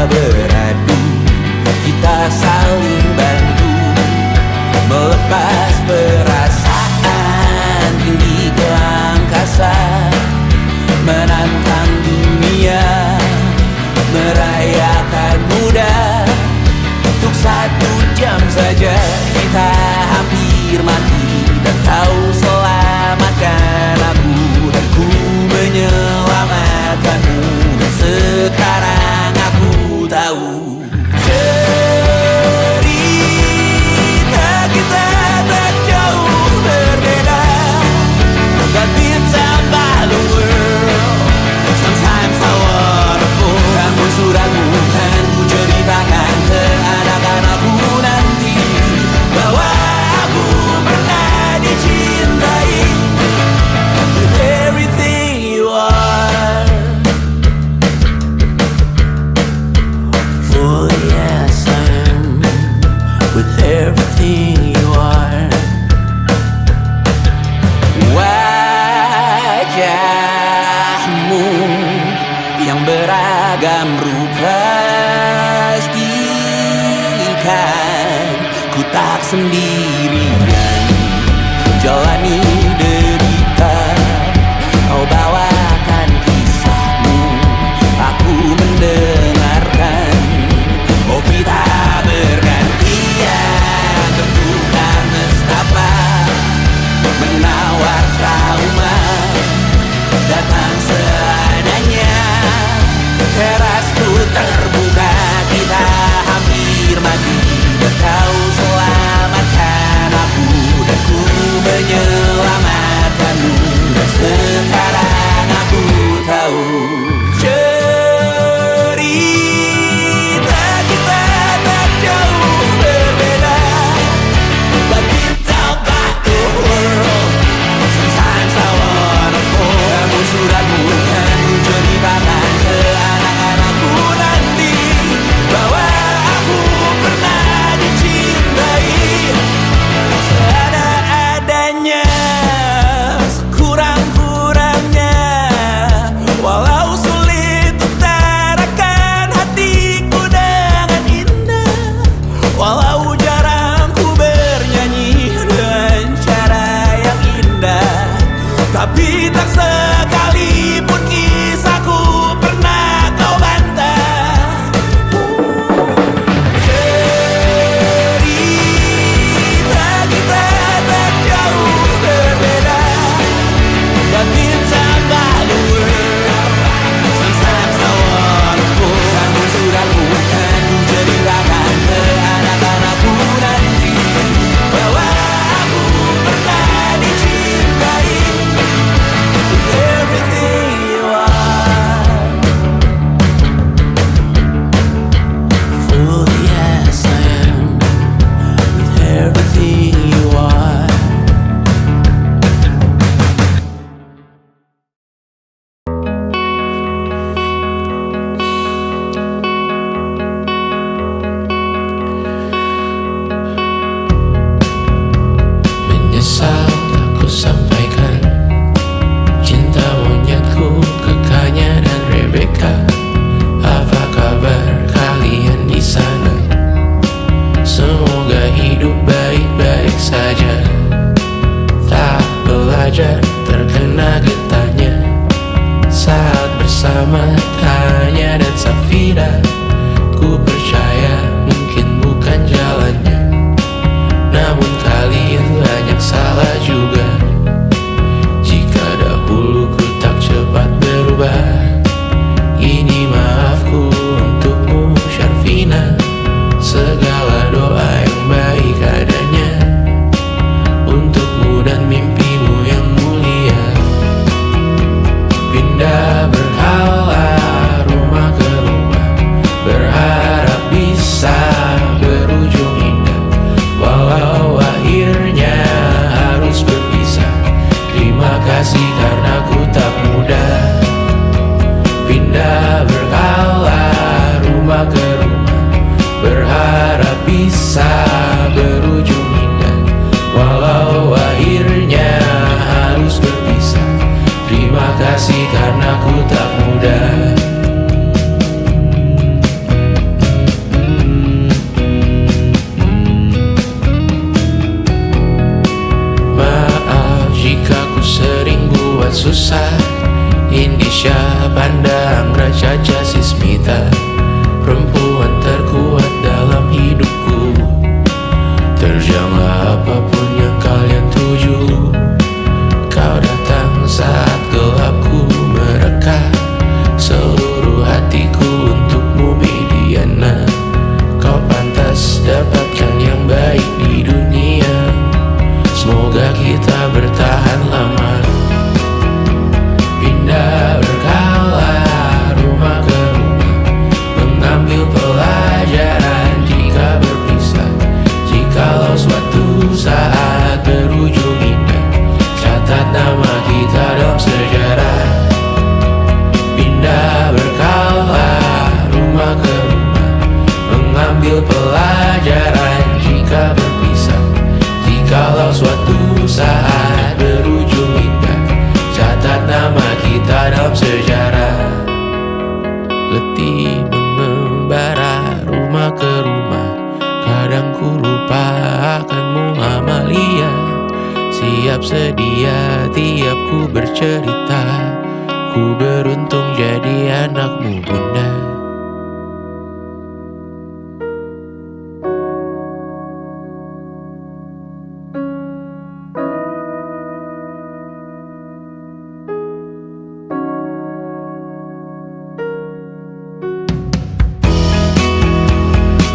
beradu, kita saling bantu melepas perasaan tinggi ke angkasa, menantang dunia, merayakan muda. Untuk 1 jam saja kita hampir mati, dan kau selamatkan aku, dan ku menyelamatkanmu. Dan sekarang aku tahu cerita kita tak jauh berbeda. But it's about the world. Sometimes I wanna fall. Namun suratmu kan ku ceritakan ke anak-anakku nanti, bahwa aku pernah dicintai with everything you are. For yes, I am with everything you are. Wajahmu yang beragam rupa pastikan ku tak sendirian jalani derita. Kau bawakan kisahmu, aku mendengarkan. Oh, kita bergantian bertukar nestapa, menawar trauma datang seadanya. Terasku terbuka, kita hampir mati, dan kau selamatkan aku, dan ku menyelamatkanmu. Dan sekarang aku tahu cerita kita tak jauh berbeda. But it's about the world. Sometimes I wanna fall. Namun suratmu kan ku ceritakan ke anak-anakku nanti, bahwa aku pernah dicintai seada-adanya, sekurang-kurangnya. Walau sedia tiap ku bercerita. Ku beruntung jadi anakmu bunda.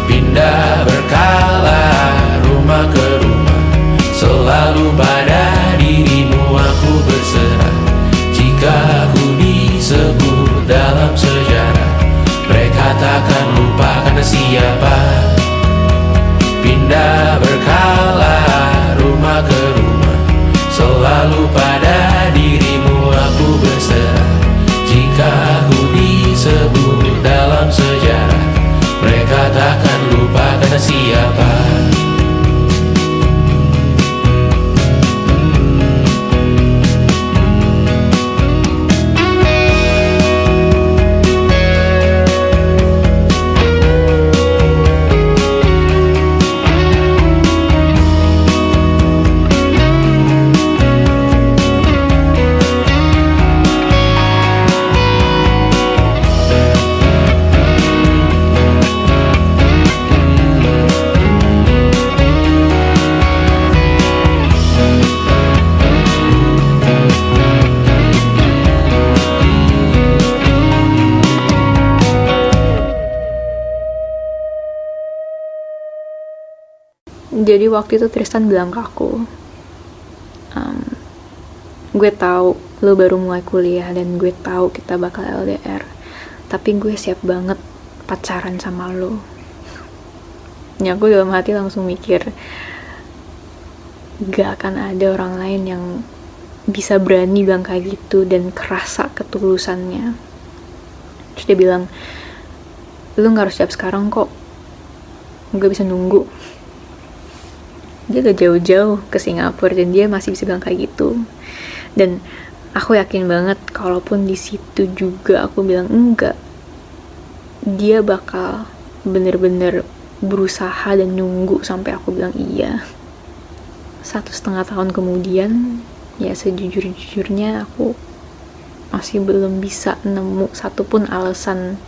Pindah berkala rumah ke rumah, selalu pada dirimu aku berserah. Jika aku disebut dalam sejarah, mereka takkan lupa karena siapa. Pindah berkala rumah ke rumah, selalu pada dirimu aku berserah. Jika aku disebut dalam sejarah, mereka takkan lupa karena siapa. Jadi waktu itu Tristan bilang ke aku, gue tahu lo baru mulai kuliah dan gue tahu kita bakal LDR, tapi gue siap banget pacaran sama lo. Ya aku dalam hati langsung mikir, gak akan ada orang lain yang bisa berani bilang kayak gitu dan kerasa ketulusannya. Terus dia bilang, lo gak harus siap sekarang kok, gue bisa nunggu. Dia udah jauh-jauh ke Singapura dan dia masih bisa bilang kayak gitu. Dan aku yakin banget kalaupun di situ juga aku bilang enggak, dia bakal bener-bener berusaha dan nunggu sampai aku bilang iya. 1,5 tahun kemudian, ya sejujur-jujurnya aku masih belum bisa nemu satupun alasan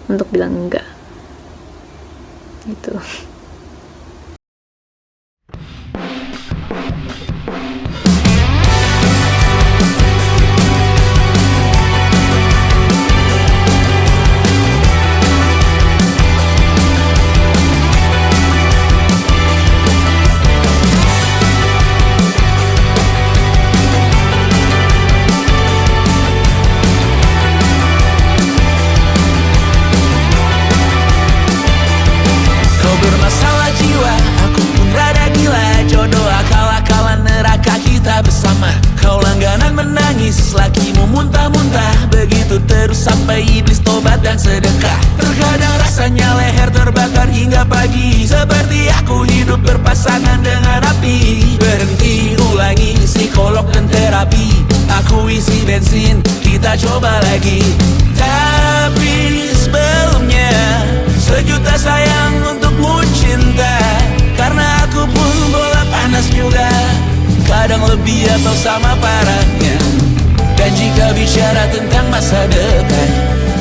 untuk bilang enggak gitu. Bermasalah jiwa, aku pun rada gila. Jodoh akal-akalan neraka kita bersama. Kau langganan menangis, lakimu muntah-muntah. Begitu terus sampai iblis tobat dan sedekah. Terkadang rasanya leher terbakar hingga pagi, seperti aku hidup berpasangan dengan api. Berhenti, ulangi psikolog dan terapi. Aku isi bensin, kita coba lagi. Tapi sebelumnya, 1.000.000 sayang untukmu cinta. Karena aku pun bola panas juga, kadang lebih atau sama parahnya. Dan jika bicara tentang masa depan,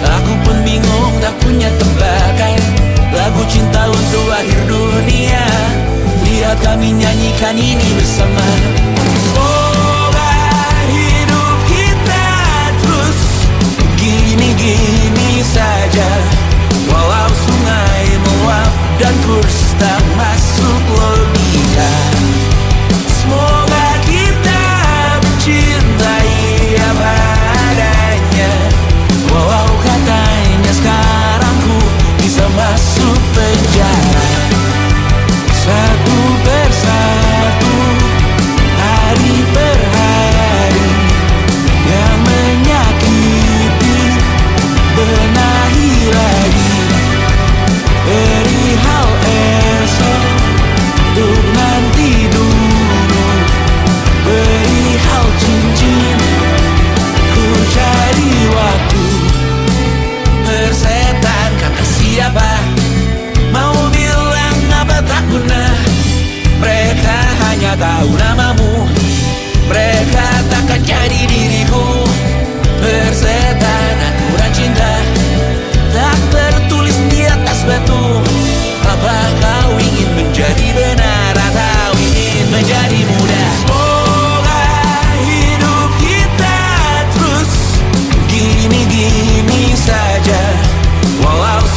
aku pun bingung tak punya tembakan. Lagu cinta untuk akhir dunia, lihat kami nyanyikan ini bersama. Semoga hidup kita terus gini-gini saja, walau sungai meluap dan kurs tak masuk logika. Semoga kita mencintai apa adanya, walau katanya sekarang ku bisa masuk penjara. Satu persatu, hari per hari, yang menyakiti benahi lagi. Perihal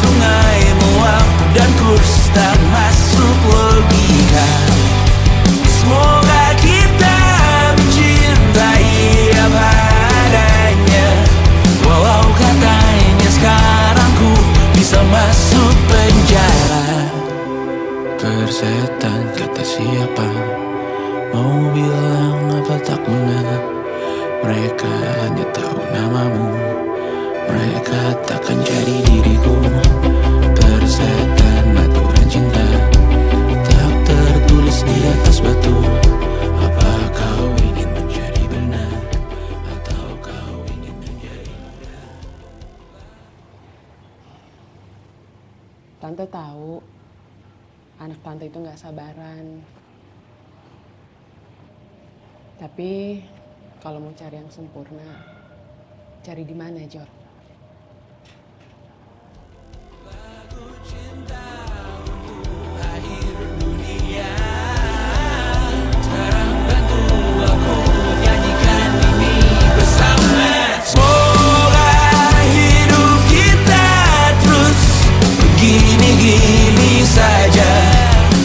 sungai meluap dan kurs tak masuk logika. Semoga kita mencintai apa adanya, walau katanya sekarang ku bisa masuk penjara. Persetan kata siapa, mau bilang apa tak guna. Mereka hanya tahu namamu, mereka takkan jadi diriku. Persetan aturan cinta tak tertulis di atas batu. Apa kau ingin menjadi benar, atau kau ingin menjadi muda? Tante tahu anak tante itu gak sabaran. Tapi kalau mau cari yang sempurna, cari di mana, Jor? Gini-gini saja,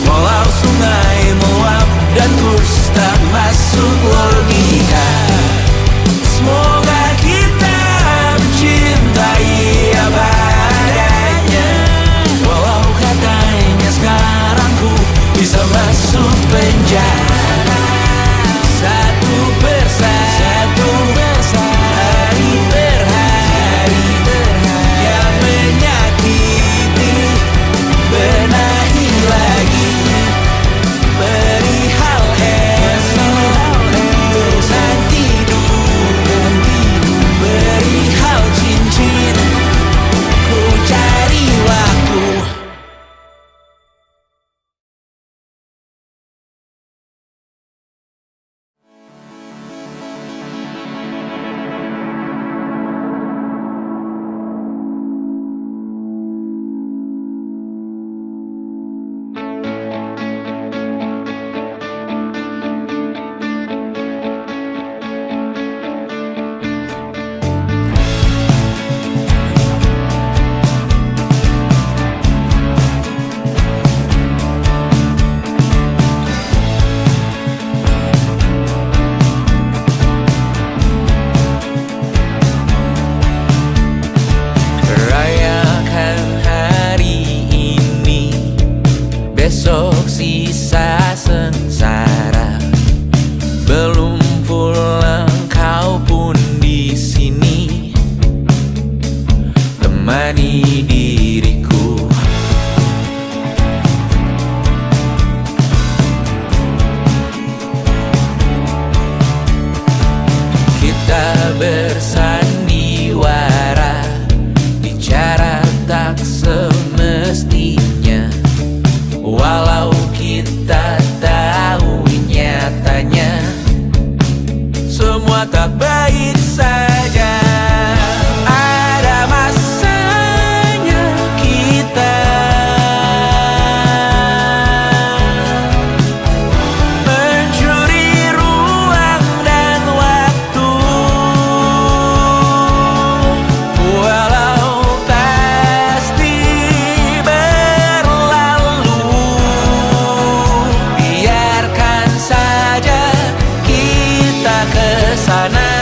walau sungai meluap dan kurs tak masuk logika. Semoga kita mencintai apa adanya, walau katanya sekarang ku bisa masuk penjara. Satu persatu, hari per hari, yang menyakiti benahi lagi, perihal esok, bosan tidur, perihal cincin, ku cari waktu. Rayakan hari ini, besok sisa sengsara. Belum pulang kau pun di sini, temani diriku. Kita bersandiwara, bicara tak semestinya, walau kita tahu nyatanya semua tak baik saja. Ada masanya kita mencuri ruang dan waktu, walau pasti berlalu. Biarkan saja kita kesana.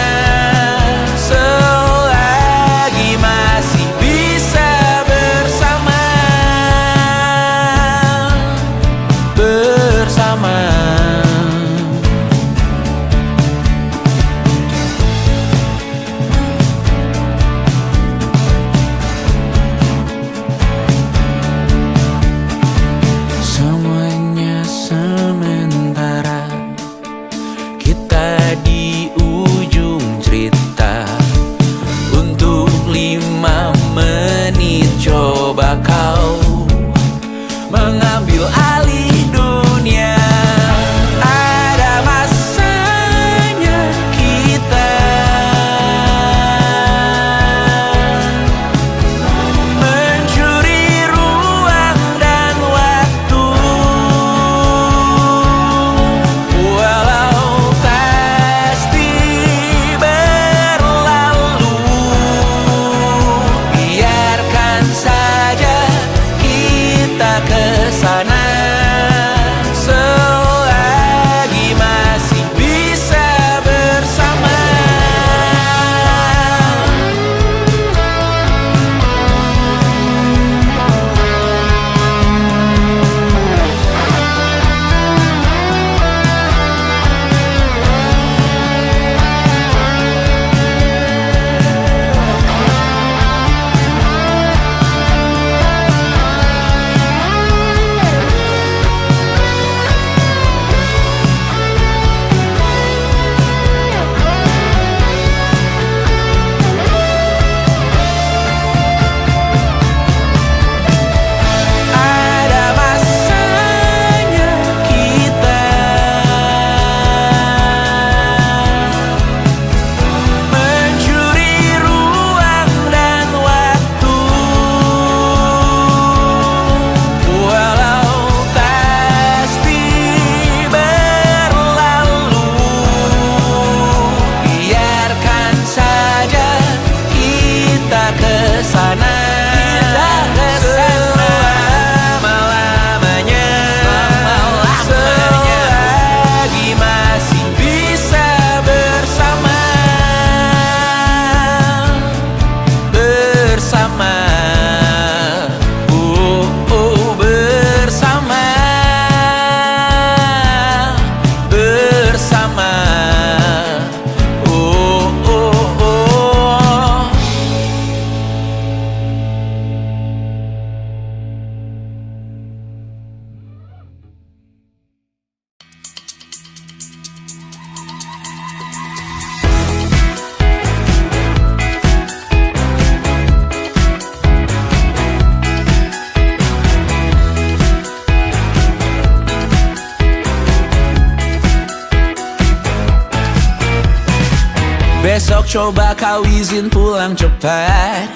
Besok coba kau izin pulang cepat.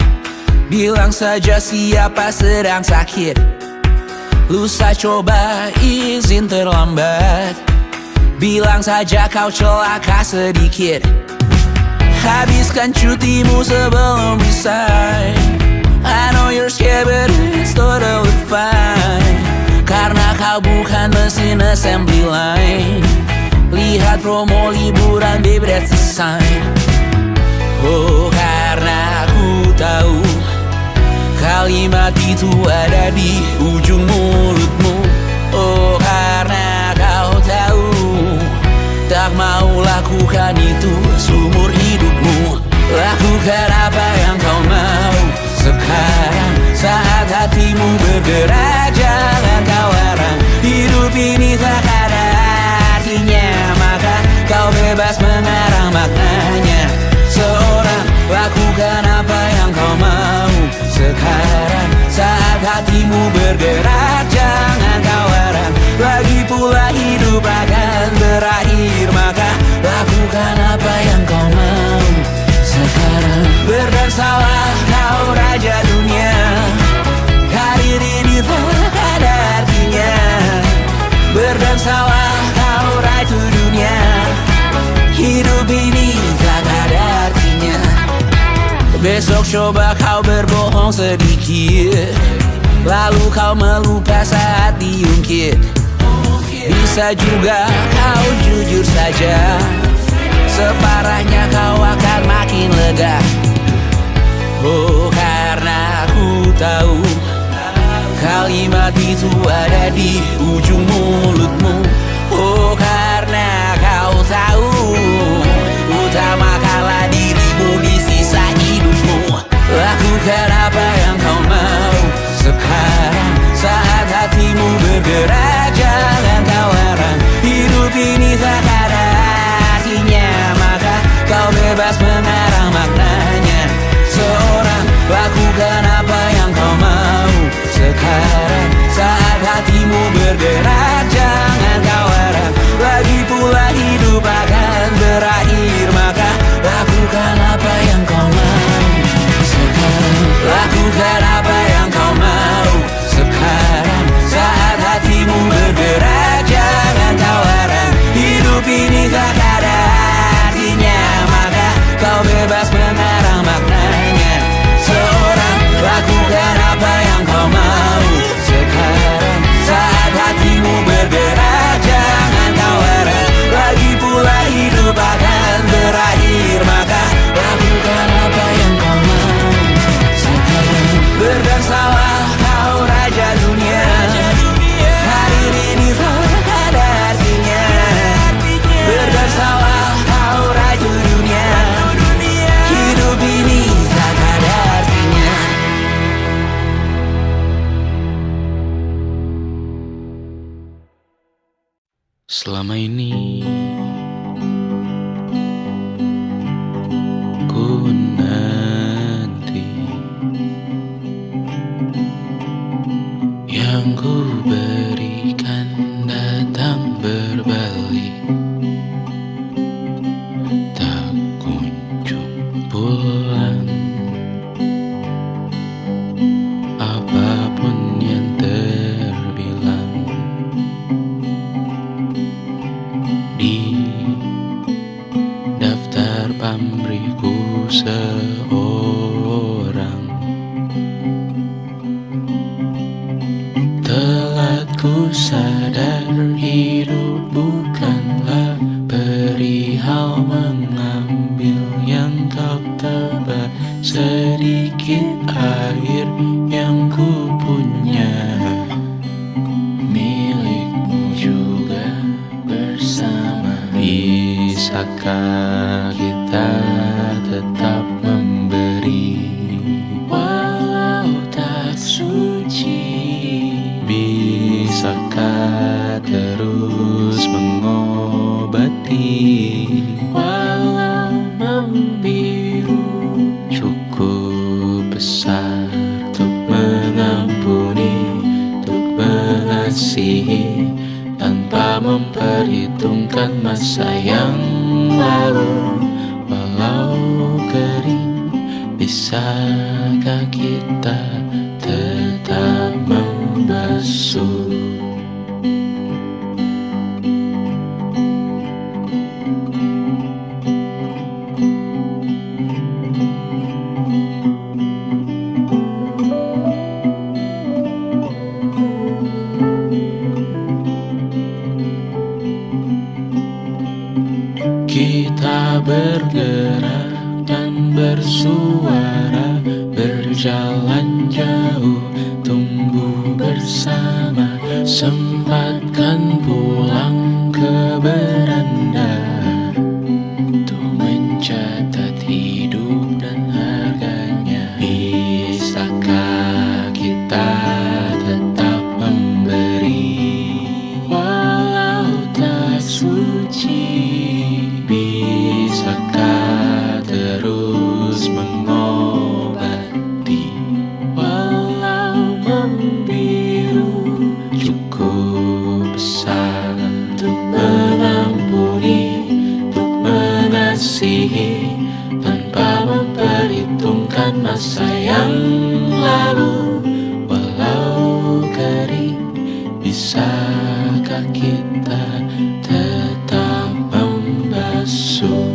Bilang saja siapa sedang sakit. Lusa coba izin terlambat. Bilang saja kau celaka sedikit. Habiskan cutimu sebelum resign. I know you're scared but it's totally fine. Karena kau bukan mesin assembly line. Lihat promo liburan babe, that's a sign. Oh, karena aku tahu kalimat itu ada di ujung mulutmu. Oh, karena kau tahu tak mau lakukan itu seumur hidupmu. Lakukan apa yang kau mau sekarang saat hatimu bergerak. Jangan kau larang, hidup ini tak ada artinya, maka kau bebas mengarang maknanya. Seorang lakukan apa yang kau mau sekarang saat hatimu bergerak. Jangan kau larang, lagi pula hidup akan berakhir, maka lakukan apa yang kau mau sekarang. Berdansalah kau raja dunia, karir ini tak ada artinya. Berdansalah kau ratu dunia, hidup ini tak ada artinya. Besok coba kau berbohong sedikit, lalu kau melupa saat diungkit. Bisa juga kau jujur saja, separahnya kau akan makin lega. Oh, karena aku tahu kalimat itu ada di ujung mulutmu. Oh, karena kau tahu utamakanlah dirimu di sisa hidupmu. Lakukan apa yang kau mau sekarang saat hatimu bergerak. Jangan kau larang, hidup ini tak ada artinya, maka kau bebas mengarang maknanya. Seorang lakukan apa yang kau mau sekarang saat hatimu bergerak. Jangan kau larang, lagi pula hidup akan berakhir, maka lakukan apa yang kau mau sekarang. Lakukan apa yang kau mau sekarang saat hatimu bergerak. Jangan kau larang, hidup ini tak ada artinya, maka kau bebas mengarang maknanya. Seorang lakukan apa yang kau mau sekarang saat hatimu bergerak. Jangan kau larang, lagi pula hidup akan berakhir, maka lakukan apa yang kau mau sekarang. Berdansalah kau raja dunia, karir ini tak ada artinya. Berdansalah kau raja dunia, hidup ini tak ada artinya. Selama ini ku nanti yang ku berikan datang berbalik, tak kunjung pulang. Apapun yang terbilang di daftar pamrihku seorang, telah ku sadar hidup bukanlah perihal mengambil yang kau tebar. Sedikit air yang ku punya milikmu juga bersama. Bisakah kita tetap memberi walau tak suci? Bisakah terus mengobati walau membiru? Cukup besar untuk mengampuni, untuk mengasihi, tanpa memperhitungkan masa yang lalu. Walau Bisakah kita tetap membasuh? Kita bergerak dan bersuara, berjalan jauh, tumbuh bersama. Sempatkan pulang ke beranda untuk mencatat hidup dan harganya. Bisakah kita tetap memberi walau tak suci? Bisakah terus mengobati walau membiru? Cukup besar untuk mengampuni, untuk mengasihi, tanpa memperhitungkan masa yang lalu. Walau kering, bisakah kita tetap membasuh?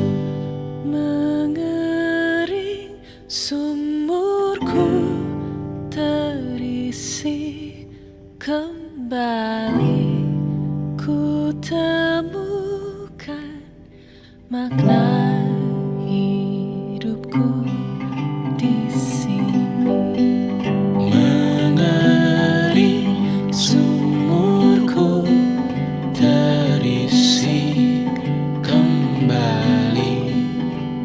Mengering sumurku terisi kembali, ku temukan makna hidupku di sini. Mengering sumurku terisi kembali,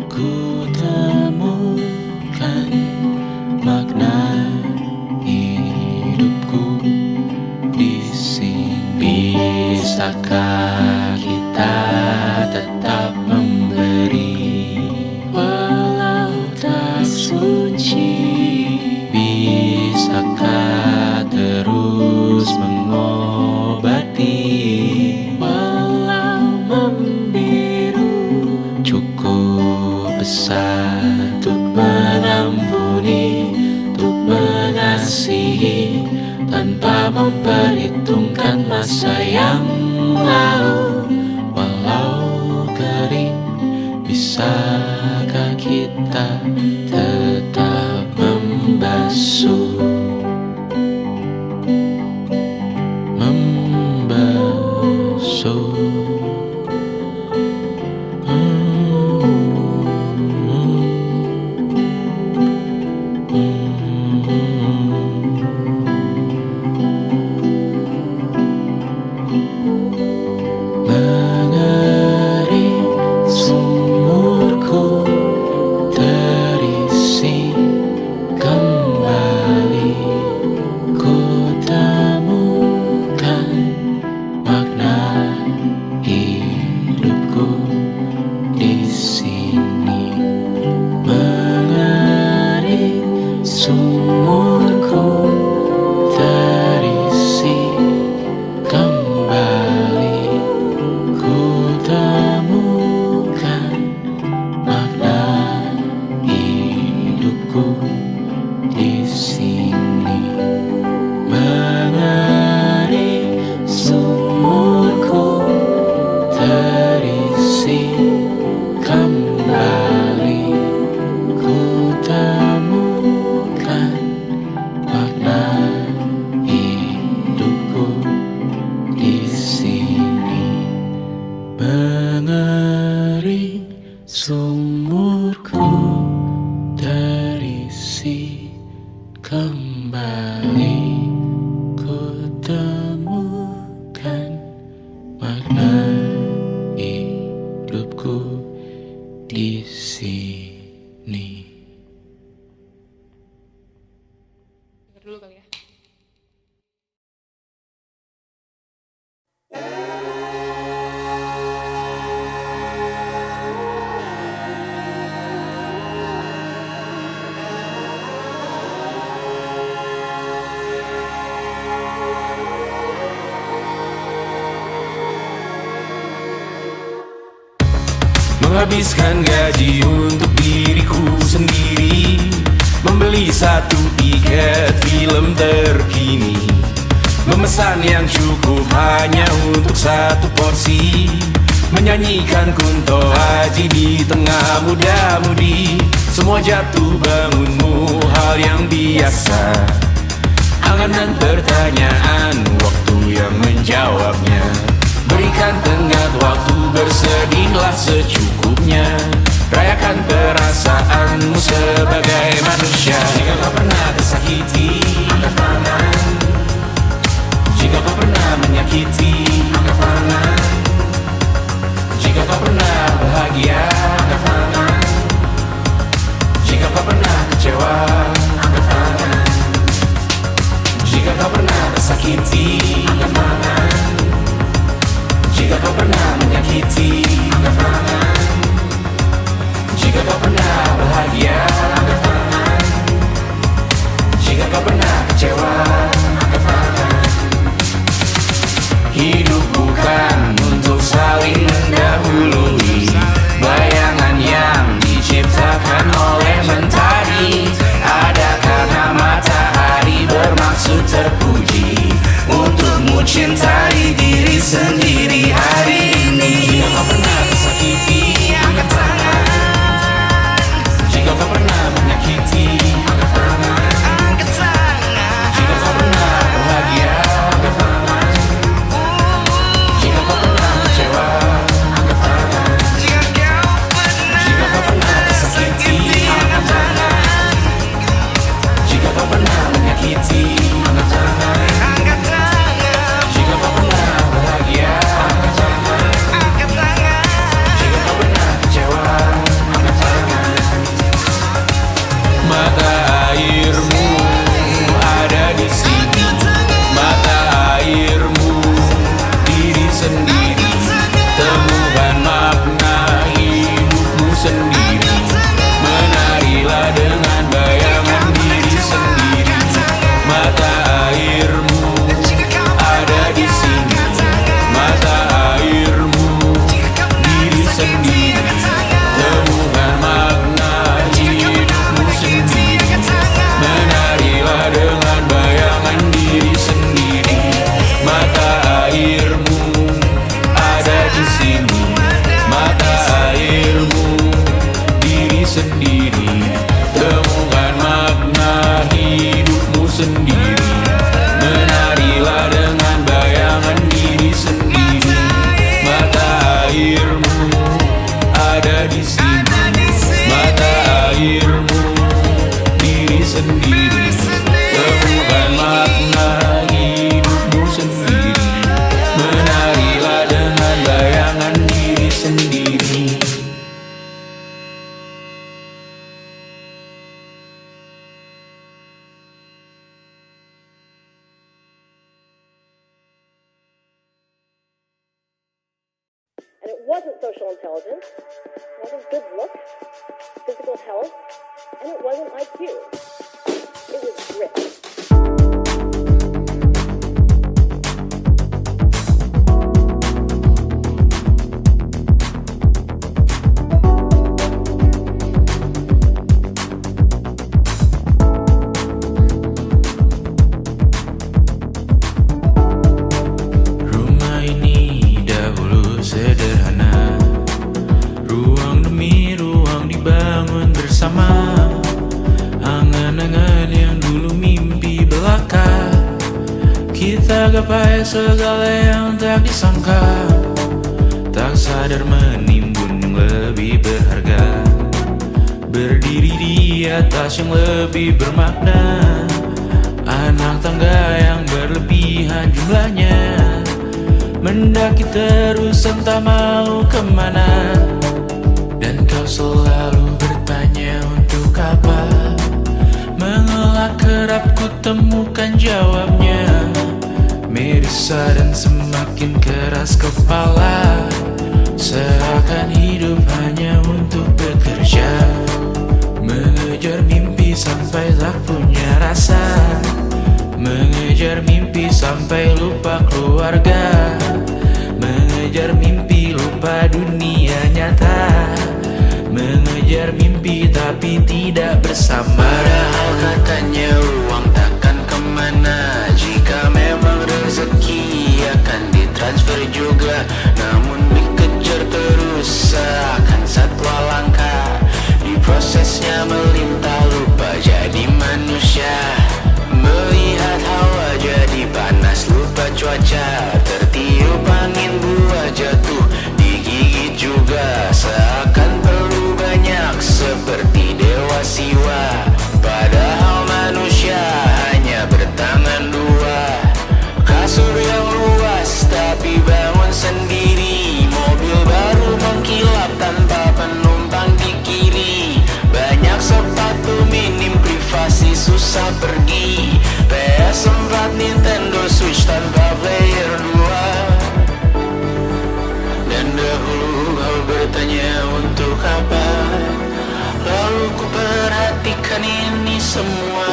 ku temukan makna hidupku di sini. Bisakah kita tetap memberi walau tak suci? Bisakah terus mengobati walau membiru? Cukup besar untuk mengampuni, untuk mengasihi, tanpa memperhitungkan masa yang lalu. Walau kering, bisakah kita tetap membasuh? Membasuh. Mengering sumurku terisi kembali, ku temukan makna hidupku di sini. Mengering sumurku terisi kembali, ku temukan makna hidupku di sini. Mengering sumurku terisi kembali, ku temukan makna hidupku di sini. Mengering sumurku terisi kembali, ku temukan makna hidupku di sini. Dengar dulu kali ya. Menghabiskan gaji untuk diriku sendiri, satu tiket film terkini. Memesan yang cukup hanya untuk satu porsi. Menyanyikan Kunto Aji di tengah muda-mudi. Semua jatuh bangunmu hal yang biasa. Angan dan pertanyaan, waktu yang menjawabnya. Berikan tenggat waktu, bersedihlah secukupnya. Rayakan perasaanmu sebagai manusia. Jika kau pernah tersakiti, angkat tangan. Jika kau pernah menyakiti, angkat tangan. Jika kau pernah bahagia, angkat tangan. Jika kau pernah kecewa, angkat tangan. Jika kau pernah tersakiti, angkat tangan. Jika kau pernah menyakiti, angkat tangan. Jika kau pernah bahagia, angkat tangan. Jika kau pernah kecewa, angkat tangan. Hidup bukan untuk saling mendahului. Bayangan yang diciptakan oleh mentari ada karena matahari bermaksud terpuji. Untukmu cintai diri sendiri hari ini. Jika kau pernah tersakiti, angkat tangan. Jika kau pernah menyakiti, angkat tangan. Jika kau pernah bahagia, angkat tangan. Jika kau pernah kecewa, angkat tangan. Jika kau pernah tersakiti, angkat tangan. Jika kau pernah menyakiti, angkat tangan. Jika kau pernah bahagia, angkat tangan. Jika kau pernah kecewa, angkat tangan. Mata airmu ada di sini. Mata airmu diri sendiri. Temukan makna hidupmu sendiri. Menarilah dengan bayangan diri sendiri. Mata airmu ada di sini. Mata airmu diri sendiri. Temukan makna hidupmu sendiri. Menarilah dengan bayangan diri sendiri. Mata airmu ada di sini. Mata airmu diri sendiri. Temukan makna hidupmu sendiri. Menarilah dengan bayangan diri sendiri. Mata airmu ada di sini. Mata airmu diri sendiri. Temukan makna hidupmu sendiri. Menarilah dengan bayangan diri sendiri. And it wasn't social intelligence, it wasn't good looks, physical health, and it wasn't IQ. It was grit. Rumah ini dahulu sederhana. Ruang demi ruang dibangun bersama. Angan-angan yang dulu mimpi belaka. Kita gapai segala yang tak disangka. Tak sadar menimbun yang lebih berharga. Berdiri di atas yang lebih bermakna. Anak tangga yang berlebihan jumlahnya. Mendaki terus entah mau kemana. Dan kau selalu bertanya untuk apa. Mengelak kerap ku temukan jawabnya. Merisa dan semakin keras kepala. Seakan hidup hanya untuk bekerja. Mengejar mimpi sampai tak punya rasa. Mengejar mimpi sampai lupa keluarga. Mengejar mimpi lupa dunia nyata. Mengejar mimpi tak tapi tidak bersama. Padahal katanya uang takkan kemana, jika memang rezeki akan ditransfer juga. Namun dikejar terus seakan satwa langka, di prosesnya melintah lupa jadi manusia. Melihat hawa jadi panas lupa cuaca, tertiup angin buah jatuh digigit juga. Seakan perlu banyak seperti dewa siwa, padahal manusia hanya bertangan dua. Kasur yang luas tapi bangun sendiri, mobil baru mengkilap tanpa penumpang di kiri. Banyak sepatu minim privasi susah pergi, PS4 Nintendo Switch tanpa player 2. Dan dahulu kau bertanya untuk apa, lalu ku perhatikan ini semua.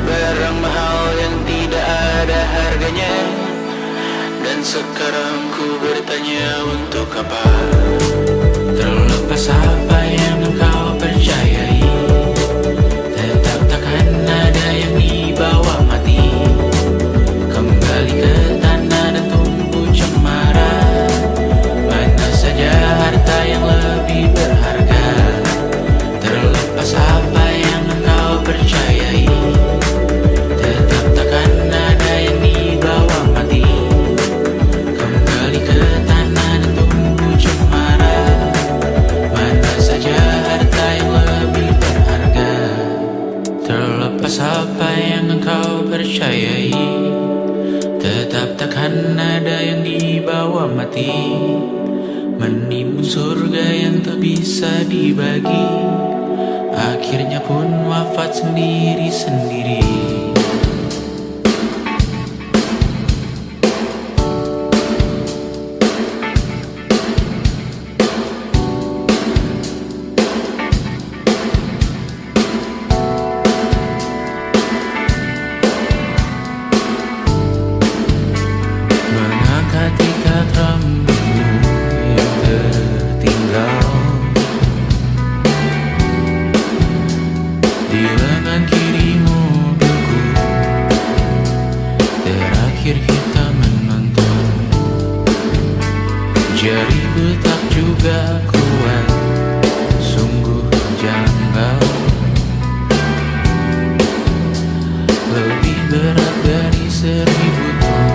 Barang mahal yang tidak ada harganya, dan sekarang ku bertanya untuk apa. Terlepas apa yang engkau percayai, tetap takkan ada yang dibawa mati. Kembali ke tanah dan tumbuh cemara, mana saja harta yang lebih berharga. Terlepas apa yang engkau percayai, tetap takkan ada yang dibawa mati. Kembali ke tanah dan tumbuh cemara, mana saja harta yang lebih berharga. Terlepas apa yang engkau percayai, tetap takkan ada yang dibawa mati. Menimbun surga yang tak bisa dibagi, akhirnya pun wafat sendiri-sendiri. Mengangkat ikat rambutmu yang tertinggal di lengan kiri mobilku, terakhir kita menonton. Jariku tak juga kuat, sungguh janggal. Lebih berat dari 1000 ton.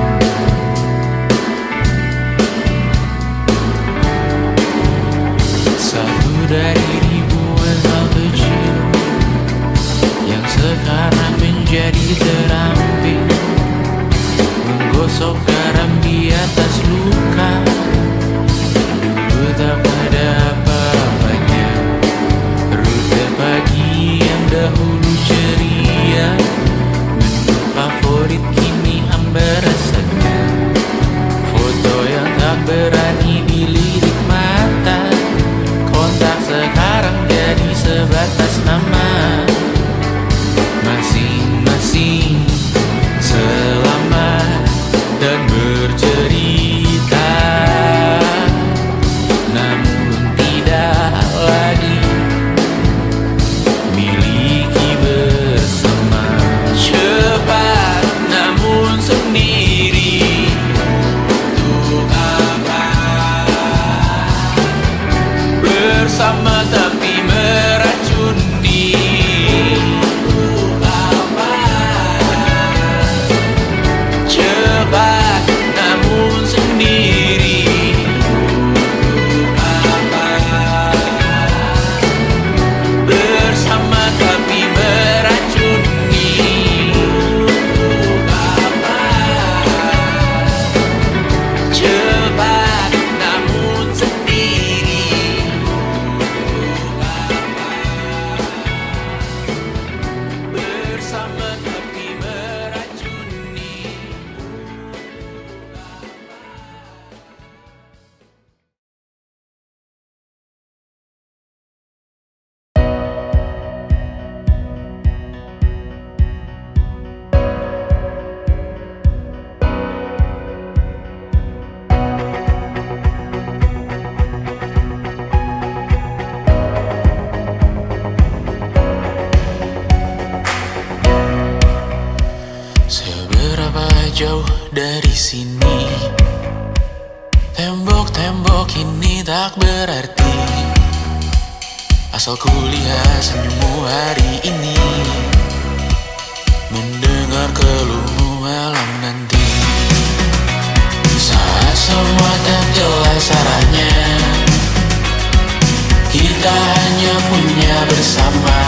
Satu dari ribuan hal kecil yang sekarang menjadi terampil, menggosok garam di atas luka. Dulu tak ada Seberapa jauh dari sini, tembok-tembok ini tak berarti, asal ku lihat senyummu hari ini, mendengar keluhmu malam nanti. Saat semua tak jelas arahnya, kita hanya punya bersama,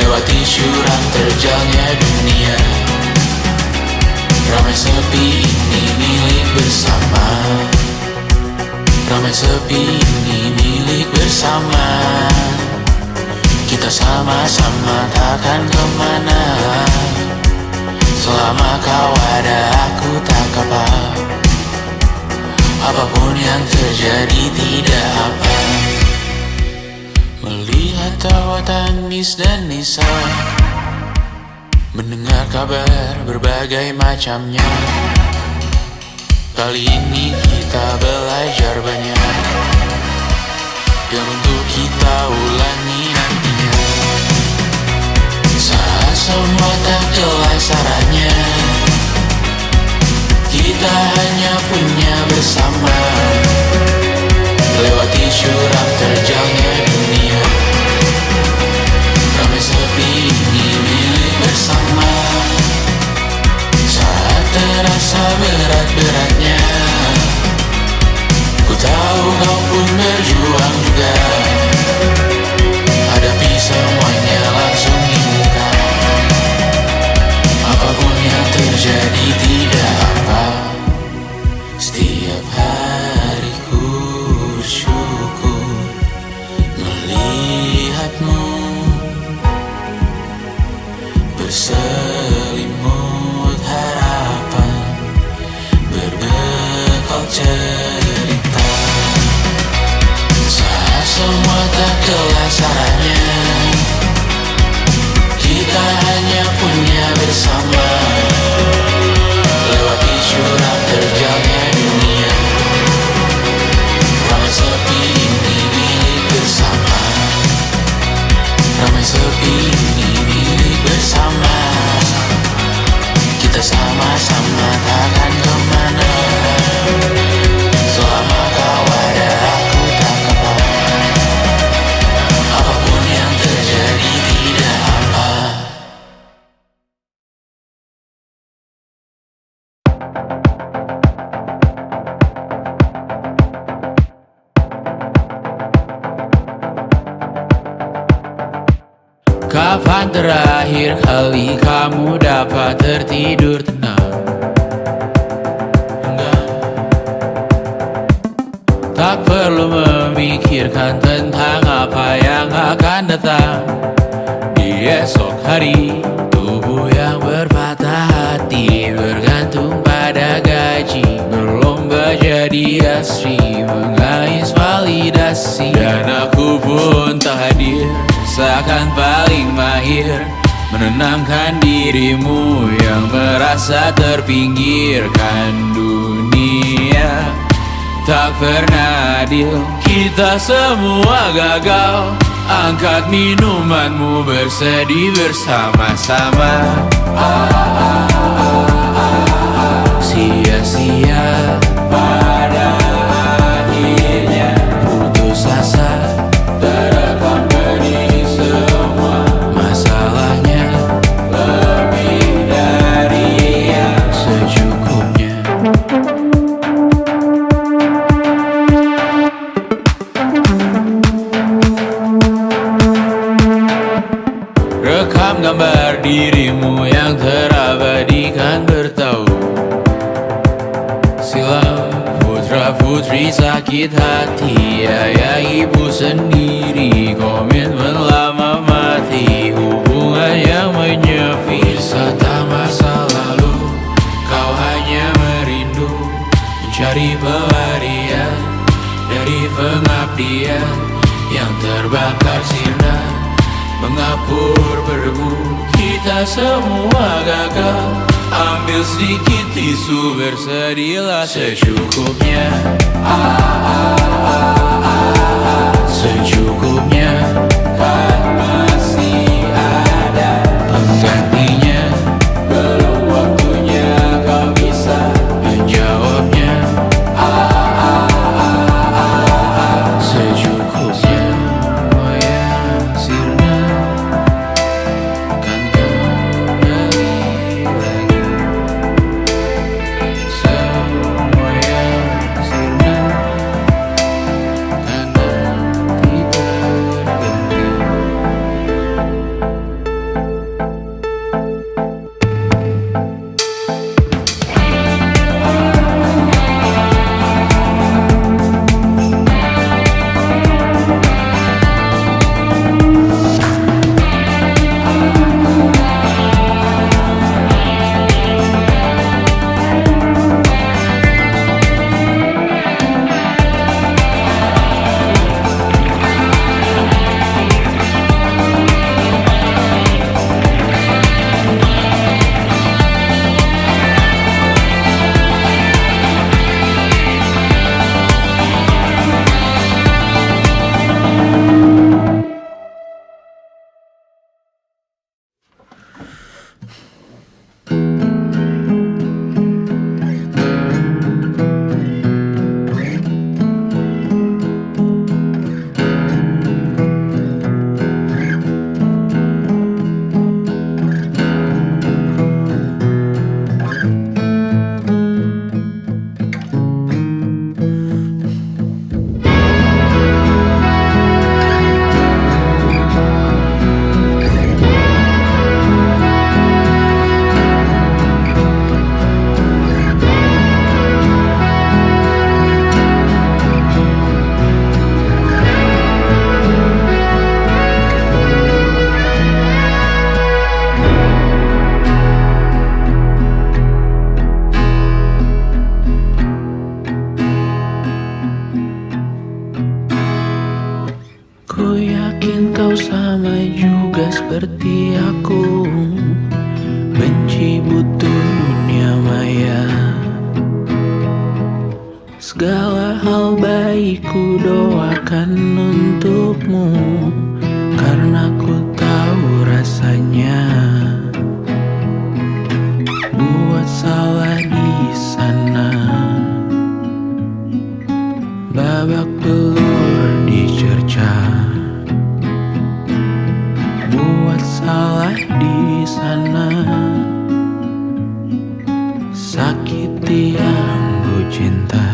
lewati jurang terjalnya dunia. Ramai sepi ini milik bersama, ramai sepi ini milik bersama. Kita sama-sama takkan kemana, selama kau ada aku tak apa. Apapun yang terjadi tidak apa. Melihat tawa tangis dan nisa, mendengar kabar berbagai macamnya. Kali ini kita belajar banyak yang untuk kita ulangi nantinya. Saat semua tak jelas arahnya, kita hanya punya bersama, lewati jurang terjalnya dunia. Ramai sepi ini milik bersama, saat terasa berat-beratnya, ku tahu kau pun berjuang juga. Hadapi semuanya langsung di muka, apapun yang terjadi tidak apa. Setiap hari ku bersyukur melihatmu berselimut harapan, berbekal cerita. Saat semua tak jelas arahnya, kita hanya punya bersama, lewati jurang terjalnya dunia. Ramai sepi ini milik bersama, ramai sepi ini milik bersama. Kita sama-sama takkan kemana, selama kau ada aku tak apa. Apapun yang terjadi tidak apa. Kapan terakhir kali kamu dapat tertidur tenang? Enggak. Tak perlu memikirkan tentang apa yang akan datang di esok hari. Tubuh yang berpatah hati bergantung pada gaji, berlomba jadi asri, mengais validasi. Dan aku pun tak hadir, seakan paling mahir menenangkan dirimu yang merasa terpinggirkan. Dunia tak pernah adil, kita semua gagal. Angkat minumanmu, bersedih bersama-sama. Sia-sia pada akhirnya putus asa, terekam pedih semua. Masalahnya lebih dari yang secukupnya. Rekam gambar dirimu yang terabadikan bertahun silam. Putra-putri sakit hati, ayah ibu sendiri, komitmen lama mati, hubungan yang menyepi. Wisata masa lalu, kau hanya merindu, mencari pelarian dari pengabdian yang terbakar sirna, mengapur berdebu. Kita semua gagal. Ambil sedikit tisu, bersedihlah secukupnya. Secukupnya, kan masih ada penggantinya. Belum seperti aku, benci butuh dunia maya. Segala hal baik ku doakan untukmu, karena ku tahu rasanya buat salah di sana. Babak belur dicerca, buat salah di sana. Sakiti yang ku cinta.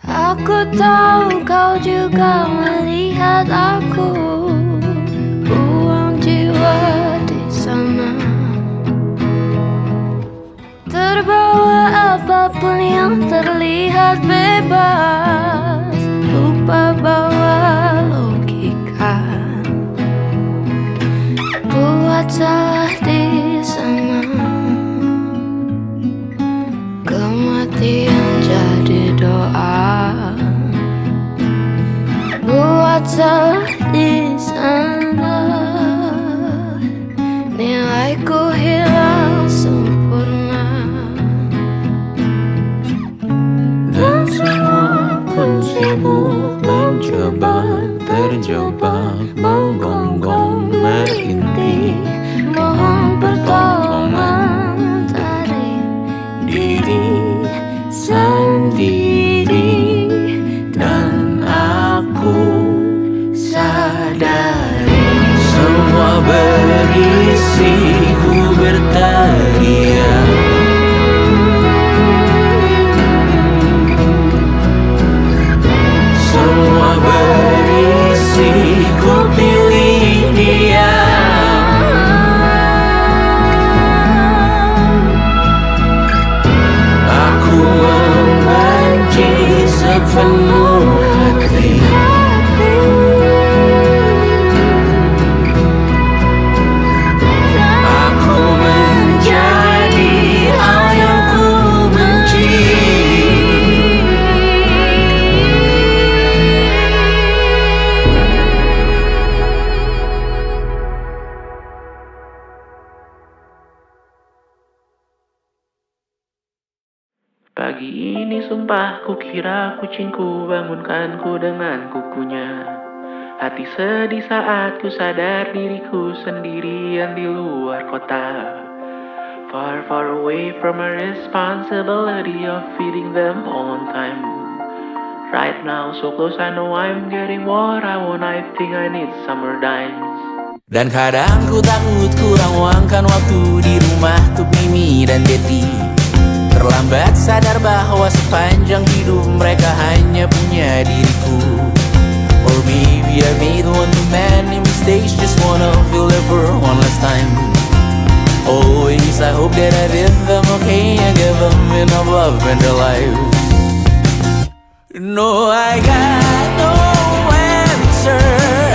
Aku tahu kau juga melihat aku buang jiwa di sana, terbawa apapun yang terlihat bebas, lupa bawa logika, buat salah di sana. Kematian jadi doa, buat salah di sana. Nilaiku hilang sempurna, Dan semua pun sibuk mencoba, terjebak, menggonggong, merintih. mohon pertolongan dari Diri sendiri, dan aku sadari semua berisi ku berteriak. Semua berisi ku pilih dia. Aku membenci sepenuh hati. Aku menjadi hal yang ku benci. Pagi ini sumpah kukira kucingku bangunkanku dengan kukunya. Hati sedih saat ku sadar diriku sendirian di luar kota. Far, far away from a responsibility of feeding them on time. Right now so close, I know I'm getting what I want. I think I need summer dimes. Dan kadang ku takut kurang luangkan waktu di rumah untuk Mimi dan Betty. Terlambat sadar bahwa sepanjang hidup mereka hanya punya diriku. Or maybe I made one too many mistakes, just wanna feel it for one last time. Always I hope that I did them okay and give them enough love in their lives. No, I got no answer,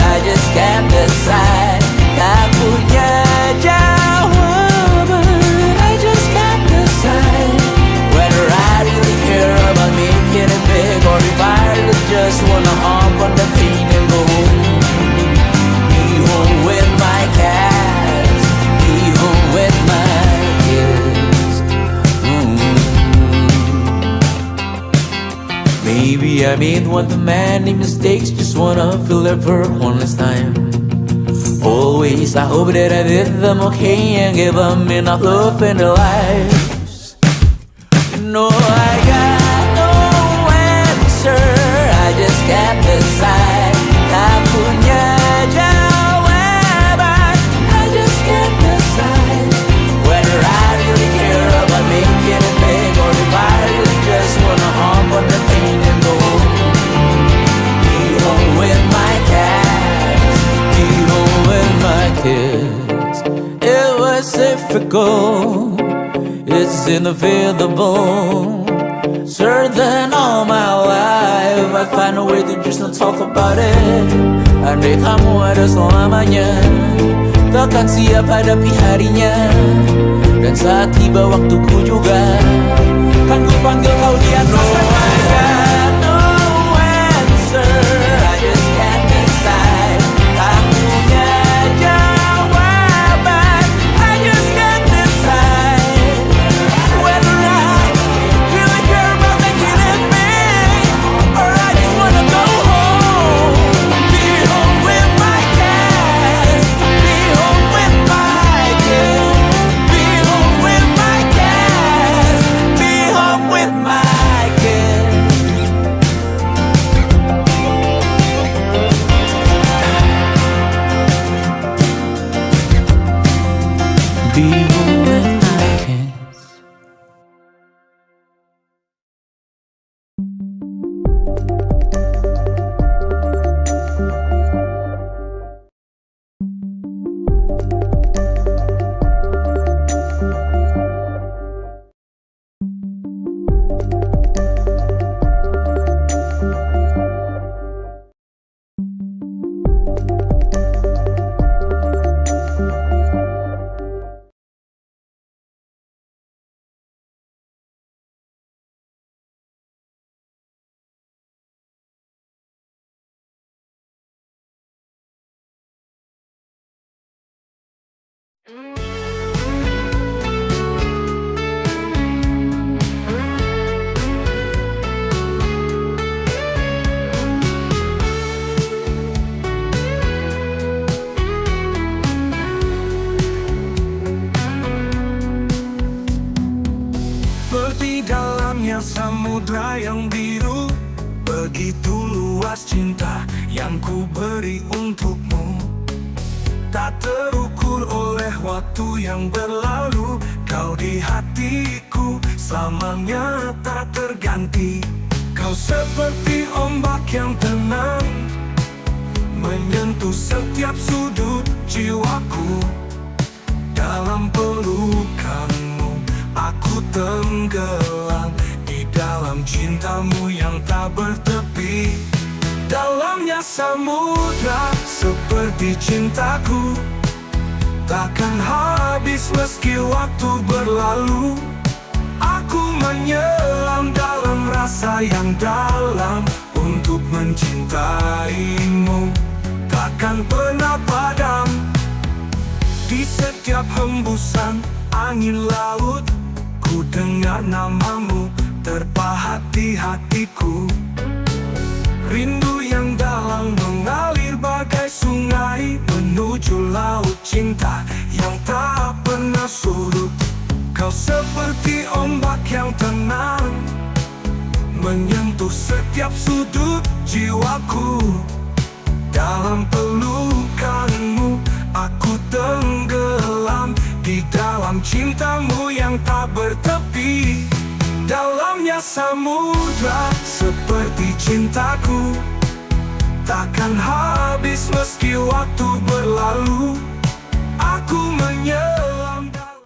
I just can't decide. Tak punya jawaban, I just can't decide whether I really care about making it big, or if I really just wanna hop on the plane and go home. Be home with my cats, be home with my kids. Maybe I made one too many mistakes, just wanna feel it for one last time. Always I hope that I did them okay and give them enough love in their lives. No, I got no answer, I just can't decide. Tak punya jawaban, I just can't decide whether I really care about making it big, or if I really just wanna hop on the plane and go home. Be home with my cats, be home with my kids. It was difficult, it's inevitable. Certain all my life I find a way to just not talk about it. Andai kamu ada selamanya, takkan siap hadapi harinya. Dan saat tiba waktuku juga, kan ku panggil kau di atas sana. No answer, I just can't decide. Tak people with napkins. Seperti dalamnya samudra yang biru, begitu luas cinta yang ku beri untukmu. Tak terukur oleh waktu yang berlalu, kau di hatiku selamanya tak terganti. Kau seperti ombak yang tenang, menyentuh setiap sudut jiwaku. Dalam pelukanmu aku tenggelam, di dalam cintamu yang tak bertepi. Dalamnya samudra seperti cintaku, takkan habis meski waktu berlalu. Aku menyelam dalam rasa yang dalam untuk mencintaimu, takkan pernah padam. Di setiap hembusan angin laut, ku dengar namamu terpahat di hatiku. Rindu yang dalam mengalir bagai sungai menuju laut cinta yang tak pernah surut. Kau seperti ombak yang tenang, menyentuh setiap sudut jiwaku. Dalam pelukanmu aku tenggelam, di dalam cintamu yang tak bertepi. Dalamnya samudra seperti cintaku, takkan habis meski waktu berlalu. Aku menyelam dalam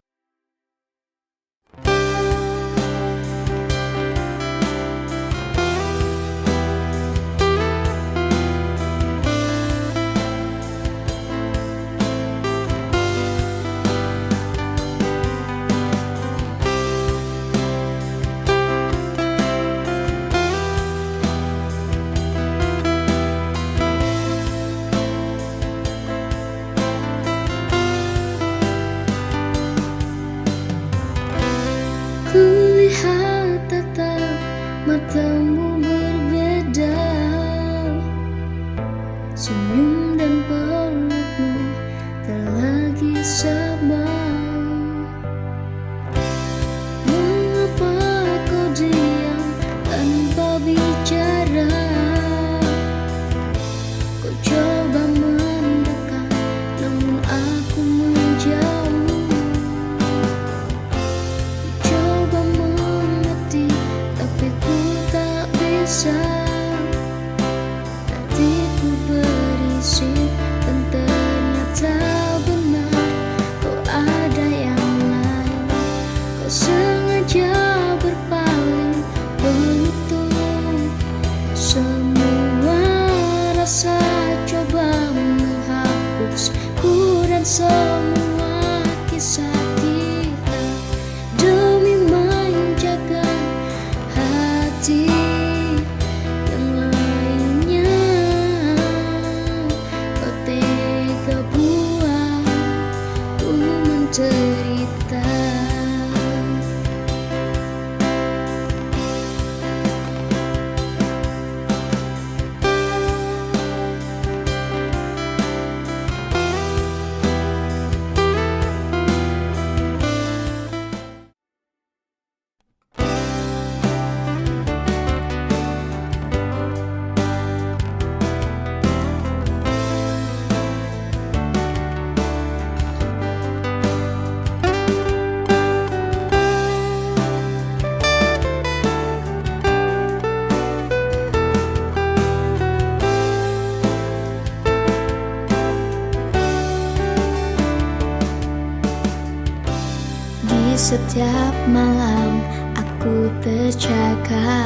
Di setiap malam aku terjaga,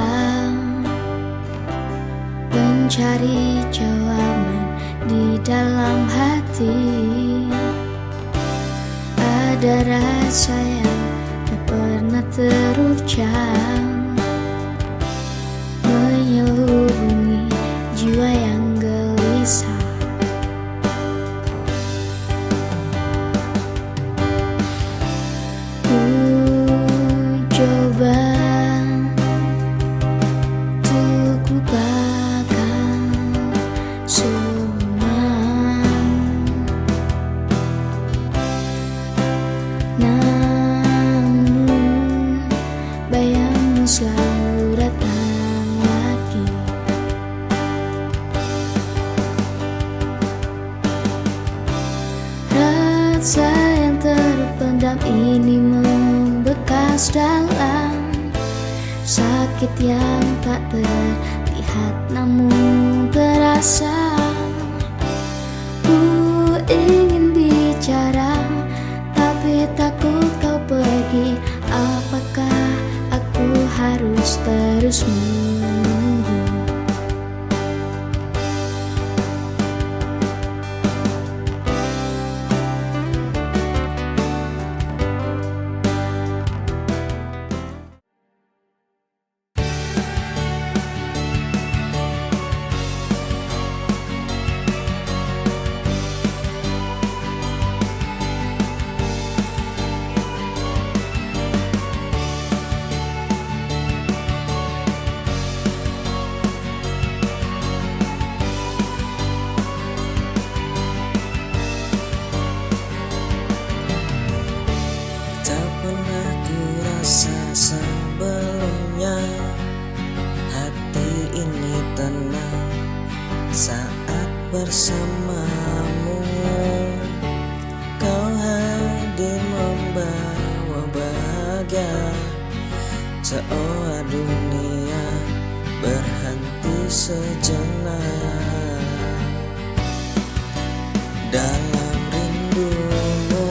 mencari jawaban di dalam hati. Ada rasa yang tak pernah terucap, menyelubungi jiwa yang gelisah. Ku coba untuk lupakan semua, namun bayangmu selalu datang lagi. Rasa yang terpendam ini membekas dalam, sakit yang tak terlihat namun terasa. Ku ingin bicara tapi takut kau pergi. Apakah aku harus terus menunggu? Tak pernah ku rasa sebelumnya hati ini tenang saat bersamamu. Kau hadir membawa bahagia, seolah dunia berhenti sejenak. Dalam rindumu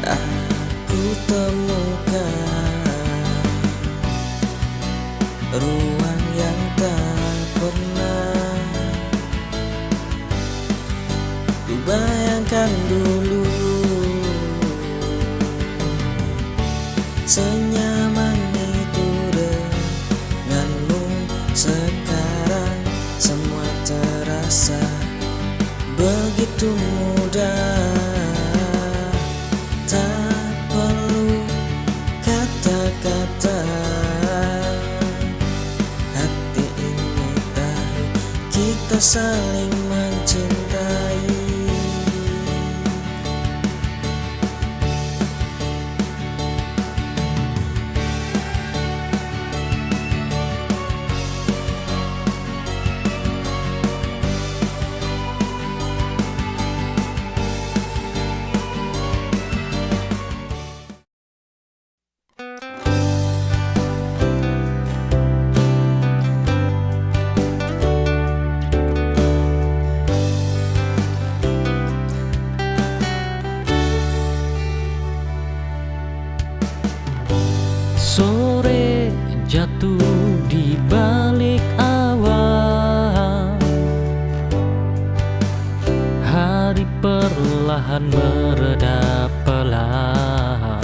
aku temukan ruang yang tak pernah ku bayangkan dulu. Senyaman itu denganmu, sekarang semua terasa begitu mudah. Tak perlu kata-kata, hati ini tahu kita saling mencintai. Sore jatuh di balik awan, hari perlahan mereda pelan.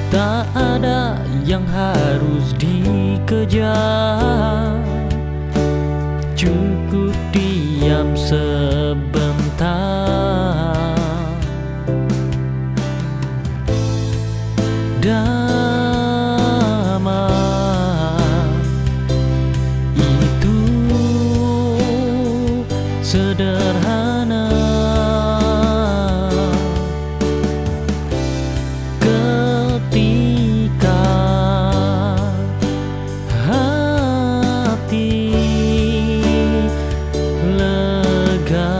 Tak ada yang harus dikejar, cukup diam sebentar. Damai itu sederhana, ketika hati lega.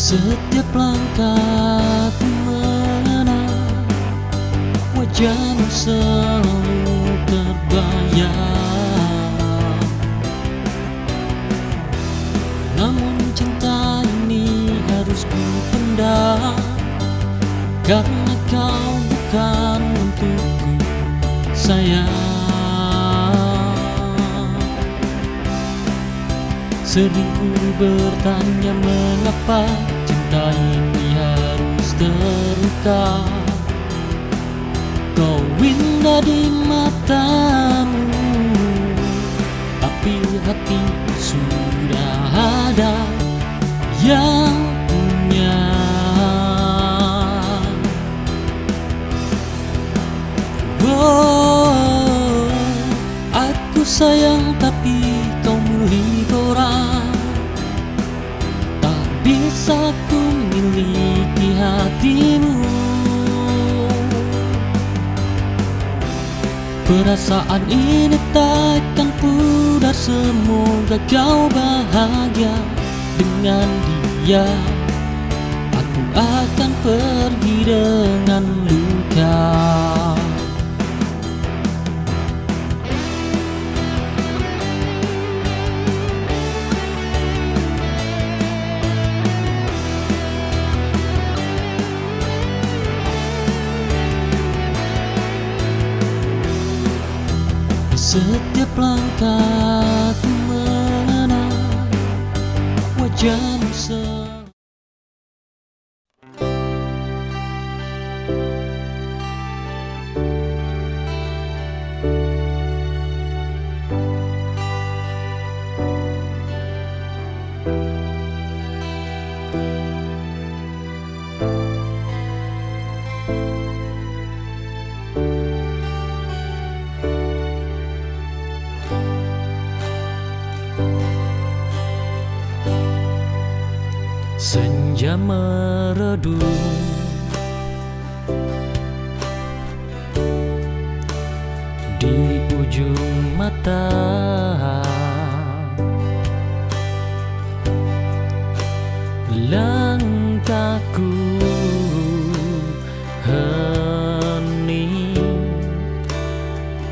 Setiap langkahku mengenal wajahmu selalu terbayang. Namun cinta ini harus ku pendam, karena kau bukan untukku, sayang. Sering ku bertanya mengapa cinta ini harus terluka. Kau indah di matamu, tapi hati sudah ada yang punya. Oh, aku sayang tapi kau milik orang. Tak bisa ku miliki hatimu. Perasaan ini takkan pudar, semoga kau bahagia dengan dia. Aku akan pergi dengan luka. Setiap langkahku mengenal wajahmu selalu. Senja meredup, di ujung mata langkahku hening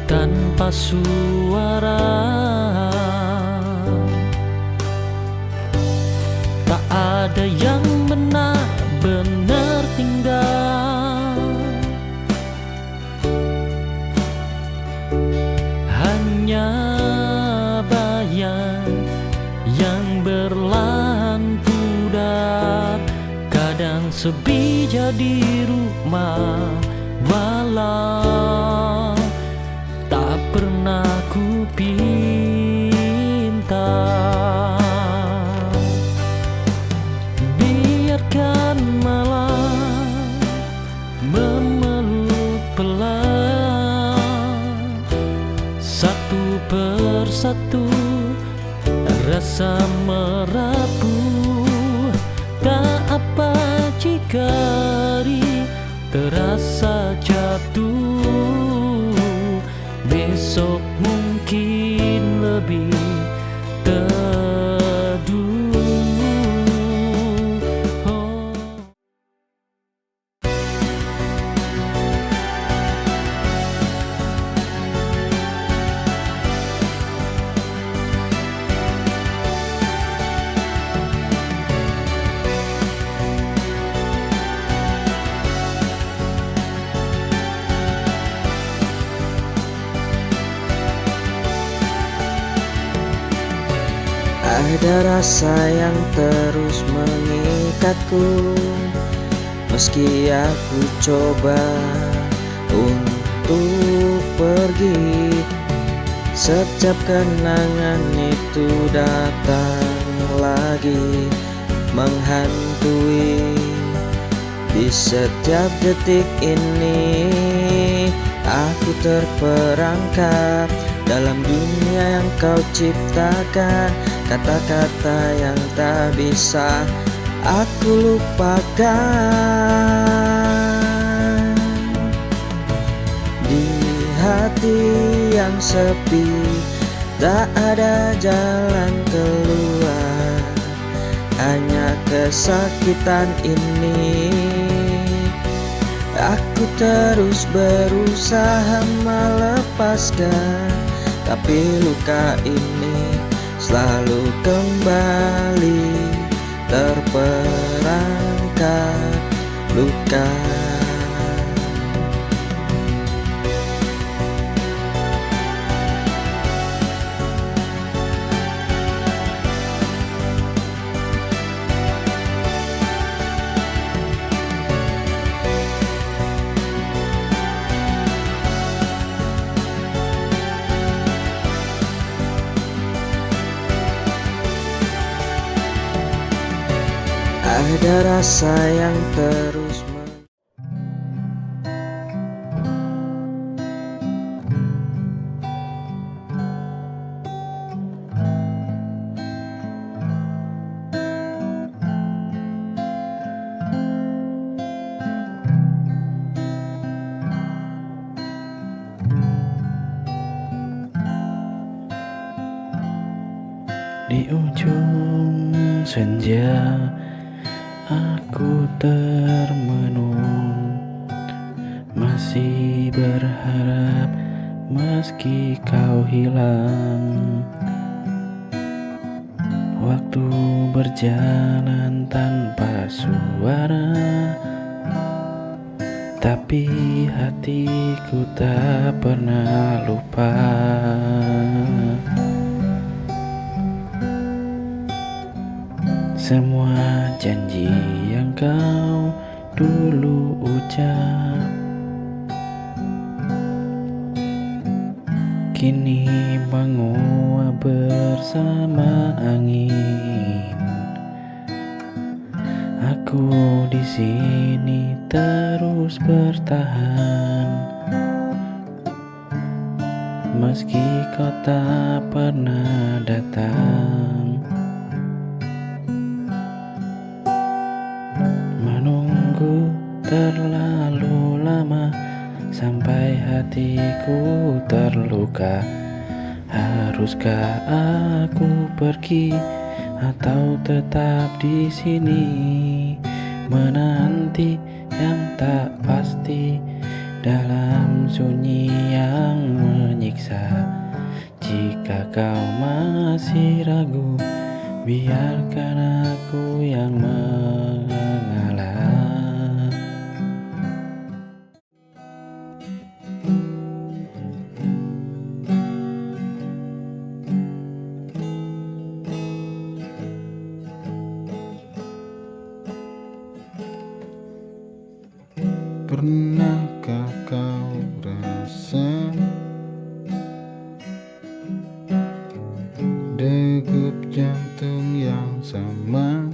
tanpa suara. Ada yang benar-benar tinggal, hanya bayang yang berlahan pudar. Kadang sepi jadi rumah walau tak pernah ku pinta. Biarkan malam memeluk pelan, satu persatu rasa merapuh. Tak apa jika hari terasa jatuh, besok mungkin lebih teduh. Ada rasa yang terus mengikatku, meski aku coba untuk pergi. Setiap kenangan itu datang lagi menghantui. Di setiap detik ini aku terperangkap dalam dunia yang kau ciptakan. Kata-kata yang tak bisa aku lupakan. Di hati yang sepi tak ada jalan keluar, hanya kesakitan ini. Aku terus berusaha melepaskan, tapi luka ini selalu kembali terperangkap luka. Ada rasa yang terus Di ujung senja aku termenung, masih berharap meski kau hilang. Waktu berjalan tanpa suara, tapi hatiku tak pernah lupa. Semua janji yang kau dulu ucap kini menguap bersama angin. Aku di sini terus bertahan, meski kau tak pernah datang. Menunggu terlalu lama sampai hatiku terluka. Haruskah aku pergi atau tetap di sini menanti yang tak pasti dalam sunyi yang menyiksa? Jika kau masih ragu, biarkan aku yang mengalah. Pernahkah kau rasa degup jantung yang sama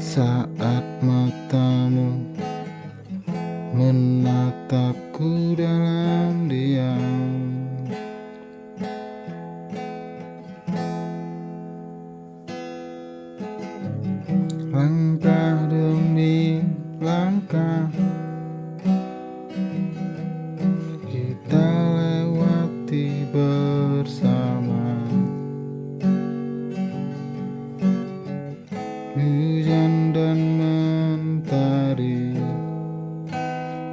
saat matamu menatapku dalam diam? Langkah demi langkah kita lewati bersama. Hujan dan mentari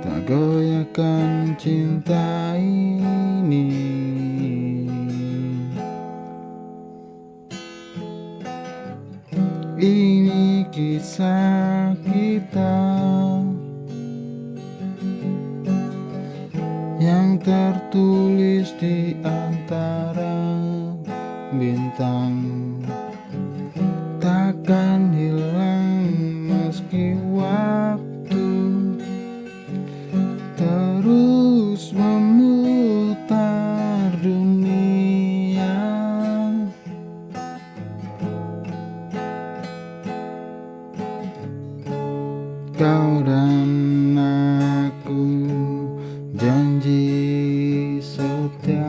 tak goyahkan cinta ini. Ini kisah kita yang tertulis di antara bintang, takkan hilang meski waktu terus memutar dunia. Kau dan aku janji setia,